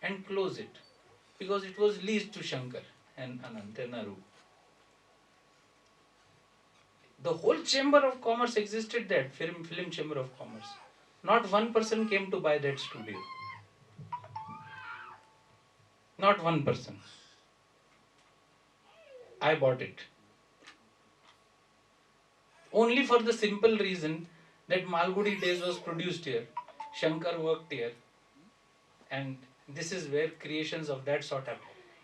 and close it because it was leased to Shankar and Anant and Aru. The whole Chamber of Commerce existed there, Film Chamber of Commerce. Not one person came to buy that studio. Not one person. I bought it. Only for the simple reason that Malgudi Days was produced here. Shankar worked here. And this is where creations of that sort happen.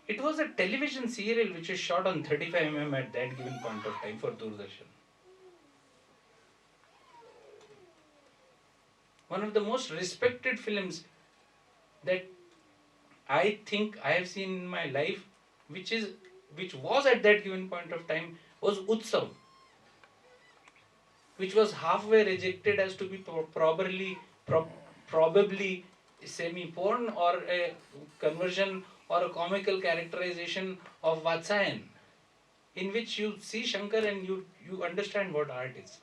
It was a television serial which was shot on 35mm at that given point of time for Doordarshan. One of the most respected films that I think I have seen in my life, which was at that given point of time, was Utsav, which was halfway rejected as to be probably semi-porn or a conversion or a comical characterization of Vatsayan, in which you see Shankar and you understand what art is.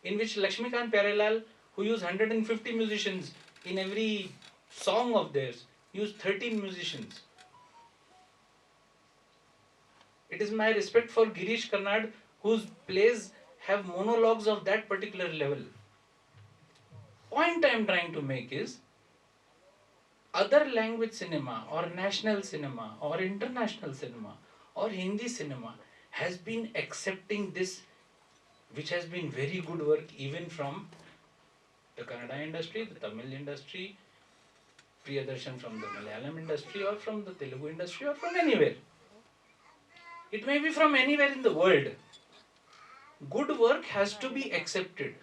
In which Lakshmikant Pyarelal, who used 150 musicians in every song of theirs, used 13 musicians. It is my respect for Girish Karnad, whose plays have monologues of that particular level. Point I am trying to make is, other language cinema or national cinema or international cinema or Hindi cinema has been accepting this, which has been very good work even from the Kannada industry, the Tamil industry, Priyadarshan from the Malayalam industry or from the Telugu industry or from anywhere. It may be from anywhere in the world. Good work has to be accepted.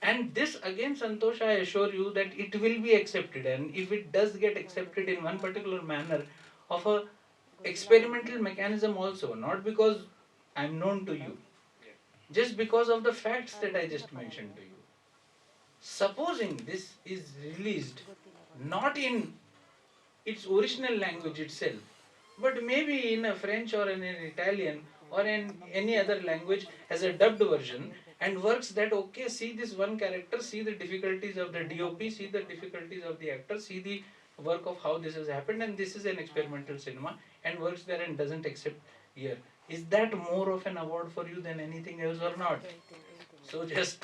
And this again, Santosh, I assure you that it will be accepted. And if it does get accepted in one particular manner of a experimental mechanism also, not because I'm known to you, just because of the facts that I just mentioned to you. Supposing this is released not in its original language itself, but maybe in a French or in an Italian or in any other language as a dubbed version, and works that, okay, see this one character, see the difficulties of the DOP, see the difficulties of the actor, see the work of how this has happened, and this is an experimental cinema, and works there and doesn't accept here. Is that more of an award for you than anything else or not? So just...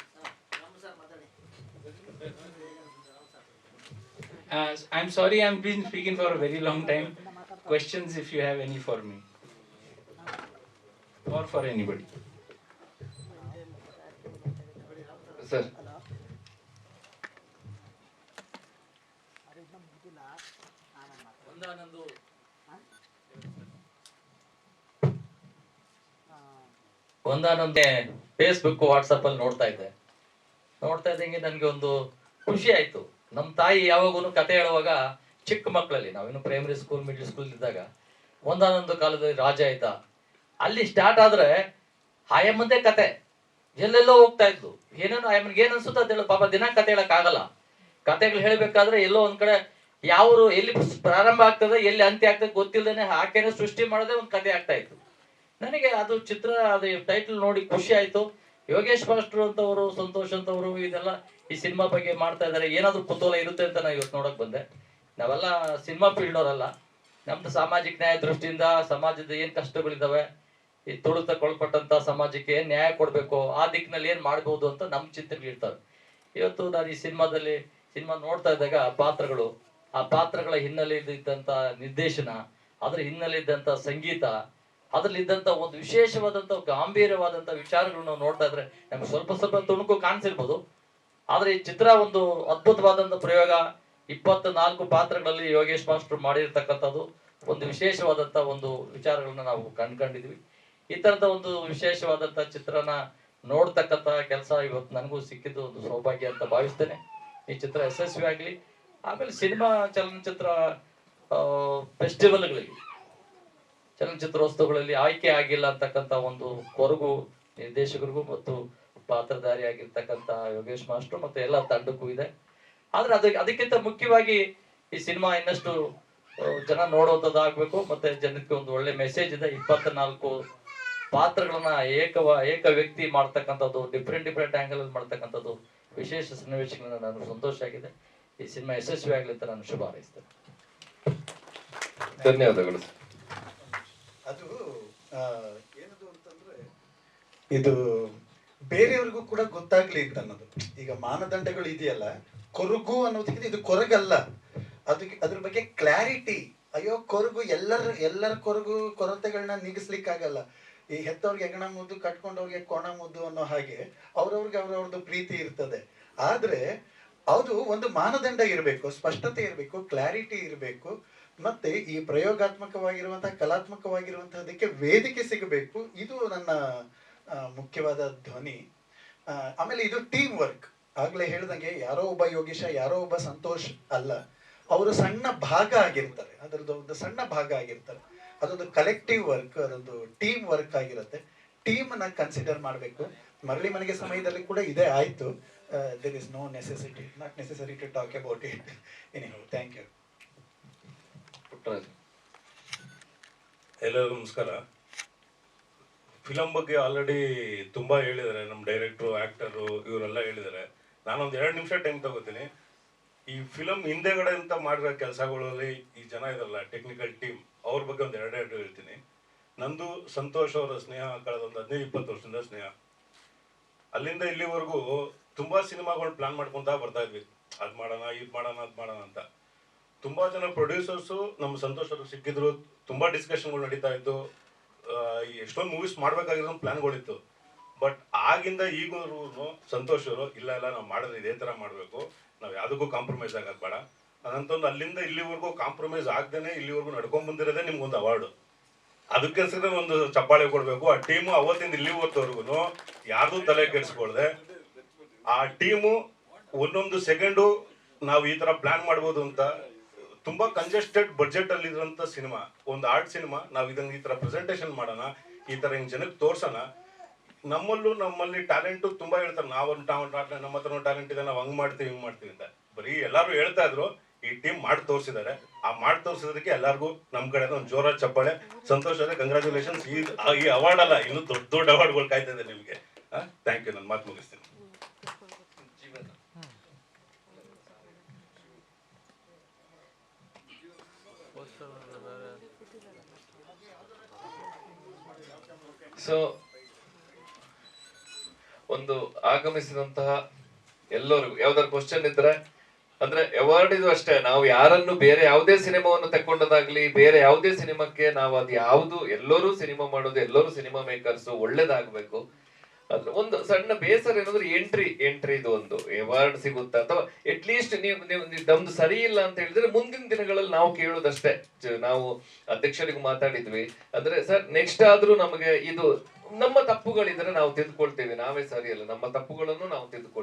I'm sorry, I've been speaking for a very long time. Questions if you have any for me. Or for anybody. Sir. ಒಂದಾನೊಂದೇ Facebook WhatsApp ಅಲ್ಲಿ ನೋಡ್ತಾ ಇದ್ದಂಗೆ ನನಗೆ ಒಂದು ಖುಷಿ ಆಯ್ತು. ನಮ್ಮ ತಾಯಿ ಯಾವಾಗೂ ಕತೆ ಹೇಳುವಾಗ ಚಿಕ್ಕ ಮಕ್ಕಳಲ್ಲಿ, ನಾವೇನು ಪ್ರೈಮರಿ ಸ್ಕೂಲ್ ಮಿಡ್ಲ್ ಸ್ಕೂಲ್ ಇದ್ದಾಗ, ಒಂದಾನೊಂದು ಕಾಲದಲ್ಲಿ ರಾಜ ಇದ್ದ, ಅಲ್ಲಿ ಸ್ಟಾರ್ಟ್ ಆದ್ರೆ ಆಯಮ್ಮಂದೇ ಕತೆ ಎಲ್ಲೆಲ್ಲೋ ಹೋಗ್ತಾ ಇದ್ಲು. ಏನೇನೋ ಆಯಮ್ಮನಿಗೆ ಏನ್ ಅನ್ಸುತ್ತೆ ಅಂತ ಹೇಳೋ, ಪಾಪ ದಿನ ಕತೆ ಹೇಳಕ್ ಆಗಲ್ಲ. ಕತೆಗಳು ಹೇಳ್ಬೇಕಾದ್ರೆ ಎಲ್ಲೋ ಒಂದ್ ಕಡೆ ಯಾವ್ರು ಎಲ್ಲಿ ಪ್ರಾರಂಭ ಆಗ್ತದೆ ಎಲ್ಲಿ ಅಂತ್ಯ ಆಗ್ತದೆ ಗೊತ್ತಿಲ್ಲದೇನೆ ಆಕೆನೆ ಸೃಷ್ಟಿ ಮಾಡೋದೇ ಒಂದು ಕತೆ ಆಗ್ತಾ ಇತ್ತು. ನನಗೆ ಅದು ಚಿತ್ರ, ಅದು ಟೈಟಲ್ ನೋಡಿ ಖುಷಿ ಆಯ್ತು. ಯೋಗೇಶ್ ಮಾಸ್ಟರ್ ಅಂತವರು, ಸಂತೋಷ್ ಅಂತವರು ಇದೆಲ್ಲ ಈ ಸಿನಿಮಾ ಬಗ್ಗೆ ಮಾಡ್ತಾ ಇದಾರೆ, ಏನಾದ್ರು ಕುತೂಹಲ ಇರುತ್ತೆ ಅಂತ ನಾನು ಇವತ್ತು ನೋಡಕ್ ಬಂದೆ. ನಾವೆಲ್ಲ ಸಿನಿಮಾ ಫೀಲ್ಡ್ ಅವರಲ್ಲ, ನಮ್ದು ಸಾಮಾಜಿಕ ನ್ಯಾಯ ದೃಷ್ಟಿಯಿಂದ ಸಮಾಜದ ಏನ್ ಕಷ್ಟಗಳಿದಾವೆ, ಈ ತುಳಿತಕ್ಕೊಳಪಟ್ಟಂತ ಸಮಾಜಕ್ಕೆ ಏನ್ ನ್ಯಾಯ ಕೊಡ್ಬೇಕು, ಆ ದಿಕ್ಕಿನಲ್ಲಿ ಏನ್ ಮಾಡ್ಬೋದು ಅಂತ ನಮ್ ಚಿಂತನೆಗಳು ಇರ್ತವೆ. ಇವತ್ತು ನಾನು ಈ ಸಿನಿಮಾ ನೋಡ್ತಾ ಇದ್ದಾಗ ಆ ಪಾತ್ರಗಳ ಹಿನ್ನೆಲೆ ಇದ್ದಂಥ ನಿರ್ದೇಶನ, ಅದರ ಹಿನ್ನೆಲೆ ಇದ್ದಂಥ ಸಂಗೀತ, ಅದರಲ್ಲಿದ್ದಂಥ ಒಂದು ವಿಶೇಷವಾದಂಥ ಗಾಂಭೀರ್ಯವಾದಂಥ ವಿಚಾರಗಳನ್ನ ನಾವು ನೋಡ್ತಾ ಇದ್ರೆ ನಮ್ಗೆ ಸ್ವಲ್ಪ ತುಣುಕು ಕಾಣಿಸಿರ್ಬೋದು. ಆದರೆ ಈ ಚಿತ್ರ ಒಂದು ಅದ್ಭುತವಾದಂಥ ಪ್ರಯೋಗ. 24 ಪಾತ್ರಗಳಲ್ಲಿ ಯೋಗೇಶ್ ಮಾಸ್ಟರ್ ಮಾಡಿರ್ತಕ್ಕಂಥದ್ದು ಒಂದು ವಿಶೇಷವಾದಂಥ ಒಂದು ವಿಚಾರಗಳನ್ನ ನಾವು ಕಂಡ್ಕೊಂಡಿದ್ವಿ. ಈ ತರದ ಒಂದು ವಿಶೇಷವಾದಂಥ ಚಿತ್ರನ ನೋಡ್ತಕ್ಕಂಥ ಕೆಲಸ ಇವತ್ತು ನನಗೂ ಸಿಕ್ಕಿದ್ದು ಒಂದು ಸೌಭಾಗ್ಯ ಅಂತ ಭಾವಿಸ್ತೇನೆ. ಈ ಚಿತ್ರ ಯಶಸ್ವಿ ಆಗಲಿ. ಆಮೇಲೆ ಚಲನಚಿತ್ರ ಫೆಸ್ಟಿವಲ್ಗಳಲ್ಲಿ, ಚಲನಚಿತ್ರೋತ್ಸವಗಳಲ್ಲಿ ಆಯ್ಕೆ ಆಗಿಲ್ಲ ಅಂತಕ್ಕಂಥ ಒಂದು ಕೊರಗು ನಿರ್ದೇಶಕರಿಗೂ ಮತ್ತು ಪಾತ್ರಧಾರಿ ಆಗಿರ್ತಕ್ಕಂಥ ಯೋಗೇಶ್ ಮಾಸ್ಟರ್ ಮತ್ತು ಎಲ್ಲ ತಂಡಕ್ಕೂ ಇದೆ. ಆದ್ರೆ ಅದಕ್ಕಿಂತ ಮುಖ್ಯವಾಗಿ ಈ ಸಿನಿಮಾ ಇನ್ನಷ್ಟು ಜನ ನೋಡುವಂಥದ್ದಾಗಬೇಕು, ಮತ್ತೆ ಜನಕ್ಕೆ ಒಂದು ಒಳ್ಳೆ ಮೆಸೇಜ್ ಇದೆ. 24 ಪಾತ್ರಗಳನ್ನ ಏಕ ವ್ಯಕ್ತಿ ಮಾಡ್ತಕ್ಕಂಥದ್ದು, ಡಿಫ್ರೆಂಟ್ ಆಂಗಲ್ ಅಲ್ಲಿ ಮಾಡ್ತಕ್ಕಂಥದ್ದು ವಿಶೇಷ ಸನ್ನಿವೇಶಗಳನ್ನ ನಾನು ಸಂತೋಷ ಆಗಿದೆ. ಈ ಸಿನಿಮಾ ಯಶಸ್ವಿ ಆಗಲಿ ಅಂತ ನಾನು ಶುಭ ಹಾರೈಸ್ತೇನೆ. ಧನ್ಯವಾದಗಳು. ಅದು ಏನದು ಅಂತಂದ್ರೆ, ಇದು ಬೇರೆಯವ್ರಿಗೂ ಕೂಡ ಗೊತ್ತಾಗ್ಲಿ ಅಂತ ಅನ್ನೋದು. ಈಗ ಮಾನದಂಡಗಳು ಇದೆಯಲ್ಲ, ಕೊರಗು ಅನ್ನೋದಕ್ಕಿಂತ ಇದು ಕೊರಗಲ್ಲ, ಅದ್ರ ಬಗ್ಗೆ ಕ್ಲಾರಿಟಿ. ಅಯ್ಯೋ ಕೊರಗು ಎಲ್ಲರ ಕೊರತೆಗಳನ್ನ ನೀಗಿಸ್ಲಿಕ್ಕಾಗಲ್ಲ. ಈ ಹೆತ್ತವ್ರಿಗೆ ಹೆಗಣ ಮುದ್ದು, ಕಟ್ಕೊಂಡವ್ರಿಗೆ ಕೋಣ ಮುದ್ದು ಅನ್ನೋ ಹಾಗೆ ಅವ್ರವ್ರದ್ದು ಪ್ರೀತಿ ಇರ್ತದೆ. ಆದ್ರೆ ಅದು ಒಂದು ಮಾನದಂಡ ಇರಬೇಕು, ಸ್ಪಷ್ಟತೆ ಇರಬೇಕು, ಕ್ಲಾರಿಟಿ ಇರಬೇಕು. ಮತ್ತೆ ಈ ಪ್ರಯೋಗಾತ್ಮಕವಾಗಿರುವಂತಹ ಕಲಾತ್ಮಕವಾಗಿರುವಂತಹದಕ್ಕೆ ವೇದಿಕೆ ಸಿಗಬೇಕು. ಇದು ನನ್ನ ಮುಖ್ಯವಾದ ಧ್ವನಿ. ಆಮೇಲೆ ಇದು ಟೀಮ್ ವರ್ಕ್. ಆಗ್ಲೇ ಹೇಳ್ದಂಗೆ ಯಾರೋ ಒಬ್ಬ ಯೋಗೀಶ, ಯಾರೋ ಒಬ್ಬ ಸಂತೋಷ್ ಅಲ್ಲ, ಅವರು ಸಣ್ಣ ಭಾಗ ಆಗಿರ್ತಾರೆ, ಅದರದ್ದು ಒಂದು ಸಣ್ಣ ಭಾಗ ಆಗಿರ್ತಾರೆ. ಅದೊಂದು ಕಲೆಕ್ಟಿವ್ ವರ್ಕ್, ಅದೊಂದು ಟೀಮ್ ವರ್ಕ್ ಆಗಿರುತ್ತೆ. ಟೀಮ್ ನ ಕನ್ಸಿಡರ್ ಮಾಡಬೇಕು. ಮರಳಿ ಮನೆಗೆ ಸಮಯದಲ್ಲಿ ಕೂಡ ಇದೇ ಆಯ್ತು. There is not necessary to talk about it. Anyhow, thank you. ಎಲ್ಲರಿಗೂ ನಮಸ್ಕಾರ. ಫಿಲಮ್ ಬಗ್ಗೆ ಆಲ್ರೆಡಿ ತುಂಬಾ ಹೇಳಿದ್ದಾರೆ ನಮ್ಮ ಡೈರೆಕ್ಟ್ರು, ಆಕ್ಟರು, ಇವರೆಲ್ಲ ಹೇಳಿದ್ದಾರೆ. ನಾನೊಂದು 2 ನಿಮಿಷ ಟೈಮ್ ತಗೋತೀನಿ. ಈ ಫಿಲಮ್ ಹಿಂದೆಗಡೆ ಅಂತ ಮಾಡಿರೋ ಕೆಲಸಗಳಲ್ಲಿ ಈ ಜನ ಇದಾರಲ್ಲ, ಟೆಕ್ನಿಕಲ್ ಟೀಮ್, ಅವ್ರ ಬಗ್ಗೆ ಒಂದು 2 ಹೇಳ್ತೀನಿ. ನಂದು ಸಂತೋಷ್ ಅವರ ಸ್ನೇಹ ಕಳೆದ ಒಂದು 15-20 ವರ್ಷದಿಂದ ಸ್ನೇಹ. ಅಲ್ಲಿಂದ ಇಲ್ಲಿವರೆಗೂ ತುಂಬಾ ಸಿನಿಮಾಗಳು ಪ್ಲಾನ್ ಮಾಡ್ಕೊಂತ ಬರ್ತಾ ಇದ್ವಿ. ಅದ್ ಮಾಡೋಣ, ಇದು ಮಾಡೋಣ, ಅದ್ ಮಾಡೋಣ ಅಂತ. ತುಂಬಾ ಜನ ಪ್ರೊಡ್ಯೂಸರ್ಸು ನಮ್ಮ ಸಂತೋಷ್ ಅವರು ಸಿಕ್ಕಿದ್ರು. ತುಂಬಾ ಡಿಸ್ಕಷನ್ಗಳು ನಡೀತಾ ಇದ್ದು. ಎಷ್ಟೊಂದು ಮೂವೀಸ್ ಮಾಡ್ಬೇಕಾಗಿರೋ ಪ್ಲಾನ್ಗಳಿತ್ತು. ಬಟ್ ಆಗಿಂದ ಈಗವರೆಗೂ ಸಂತೋಷ್ ಅವರು ಇಲ್ಲ ನಾವು ಮಾಡಿದ್ರೆ ಇದೇ ತರ ಮಾಡ್ಬೇಕು, ನಾವು ಯಾವುದಕ್ಕೂ ಕಾಂಪ್ರಮೈಸ್ ಆಗೋದು ಬೇಡ ಅದಂತಂದು ಅಲ್ಲಿಂದ ಇಲ್ಲಿವರೆಗೂ ಕಾಂಪ್ರಮೈಸ್ ಆಗ್ದೇನೆ ಇಲ್ಲಿವರೆಗೂ ನಡ್ಕೊಂಡ್ ಬಂದಿರೋದೇ ನಿಮ್ಗೊಂದು ಅವಾರ್ಡು. ಅದಕ್ಕೆಲ್ಸಿದ್ರೆ ಒಂದು ಚಪ್ಪಾಳೆ ಕೊಡ್ಬೇಕು. ಆ ಟೀಮು ಅವತ್ತಿಂದ ಇಲ್ಲಿವರೆಗೂ ಯಾರ್ದು ತಲೆ ಕೆಡಿಸ್ಕೊಳ್ದೆ, ಆ ಟೀಮು ಒಂದೊಂದು ಸೆಕೆಂಡು ನಾವು ಈ ತರ ಪ್ಲಾನ್ ಮಾಡ್ಬೋದು ಅಂತ. ತುಂಬಾ ಕಂಜೆಸ್ಟೆಡ್ ಬಡ್ಜೆಟ್ ಅಲ್ಲಿ ಇದ್ರಂತ ಸಿನಿಮಾ, ಒಂದು ಆರ್ಟ್ ಸಿನಿಮಾ. ನಾವು ಇದನ್ನ ಈ ತರ ಪ್ರೆಸೆಂಟೇಷನ್ ಮಾಡೋಣ, ಈ ತರ ಹಿಂಗ್ ಜನಕ್ಕೆ ತೋರ್ಸೋಣ. ನಮ್ಮಲ್ಲಿ ಟ್ಯಾಲೆಂಟ್ ತುಂಬಾ ಹೇಳ್ತಾರೆ. ನಮ್ಮ ಹತ್ರ ಟ್ಯಾಲೆಂಟ್ ಇದೆ, ನಾವು ಹಂಗ್ ಮಾಡ್ತೀವಿ ಹಿಂಗ್ ಮಾಡ್ತೀವಿ ಅಂತ ಬರೀ ಎಲ್ಲಾರು ಹೇಳ್ತಾ ಇದ್ರು. ಈ ಟೀಮ್ ಮಾಡಿ ತೋರಿಸಿದ್ದಾರೆ. ಆ ಮಾಡಿ ತೋರಿಸಿದಕ್ಕೆ ಎಲ್ಲರಿಗೂ ನಮ್ಮ ಕಡೆ ಒಂದು ಜೋರಾದ ಚಪ್ಪಾಳೆ. ಸಂತೋಷ ಇದೆ, ಕಂಗ್ರಾಚುಲೇಷನ್ಸ್. ಈ ಅವಾರ್ಡ್ ಅಲ್ಲ, ಇನ್ನೂ ದೊಡ್ಡ ಅವಾರ್ಡ್ಗಳು ಕಾಯ್ತಾ ಇದೆ ನಿಮಗೆ. Thank you. ನನ್ನ ಮಾತು ಮುಗಿಸ್ತೀನಿ. ಸೊ ಒಂದು ಆಗಮಿಸಿದಂತಹ ಎಲ್ಲರಿಗೂ ಯಾವ್ದಾದ್ರು ಕ್ವಶನ್ ಇದ್ರೆ, ಅಂದ್ರೆ ಅವಾರ್ಡ್ ಇದು ಅಷ್ಟೇ. ನಾವು ಯಾರನ್ನು ಬೇರೆ ಯಾವುದೇ ಸಿನಿಮಾವನ್ನು ತಕೊಂಡದಾಗ್ಲಿ, ಬೇರೆ ಯಾವುದೇ ಸಿನಿಮಾಕ್ಕೆ ನಾವು ಅದು ಯಾವುದು, ಎಲ್ಲರೂ ಸಿನಿಮಾ ಮಾಡೋದು, ಎಲ್ಲರೂ ಸಿನಿಮಾ ಮೇಕರ್ಸ್, ಒಳ್ಳೇದಾಗ್ಬೇಕು. ಅದ್ರ ಒಂದು ಸಣ್ಣ ಬೇಸರ ಏನಂದ್ರೆ ಎಂಟ್ರಿ ಇದು ಒಂದು ಅವಾರ್ಡ್ ಸಿಗುತ್ತಾ, ಅಥವಾ ಅಟ್ ಲೀಸ್ಟ್ ನೀವು ನಮ್ದು ಸರಿ ಇಲ್ಲ ಅಂತ ಹೇಳಿದ್ರೆ ಮುಂದಿನ ದಿನಗಳಲ್ಲಿ ನಾವು ಕೇಳೋದಷ್ಟೇ. ನಾವು ಅಧ್ಯಕ್ಷರಿಗೂ ಮಾತಾಡಿದ್ವಿ, ಅಂದ್ರೆ ಸರ್ ನೆಕ್ಸ್ಟ್ ಆದ್ರೂ ನಮಗೆ ಇದು ನಮ್ಮ ತಪ್ಪುಗಳಿದ್ರೆ ನಾವು ತಿದ್ಕೊಳ್ತೇವೆ, ನಾವೇ ಸರಿ ಅಲ್ಲ, ನಮ್ಮ ತಪ್ಪುಗಳನ್ನು ನಾವು ತಿದ್ಕೊಳ್ತೇವೆ.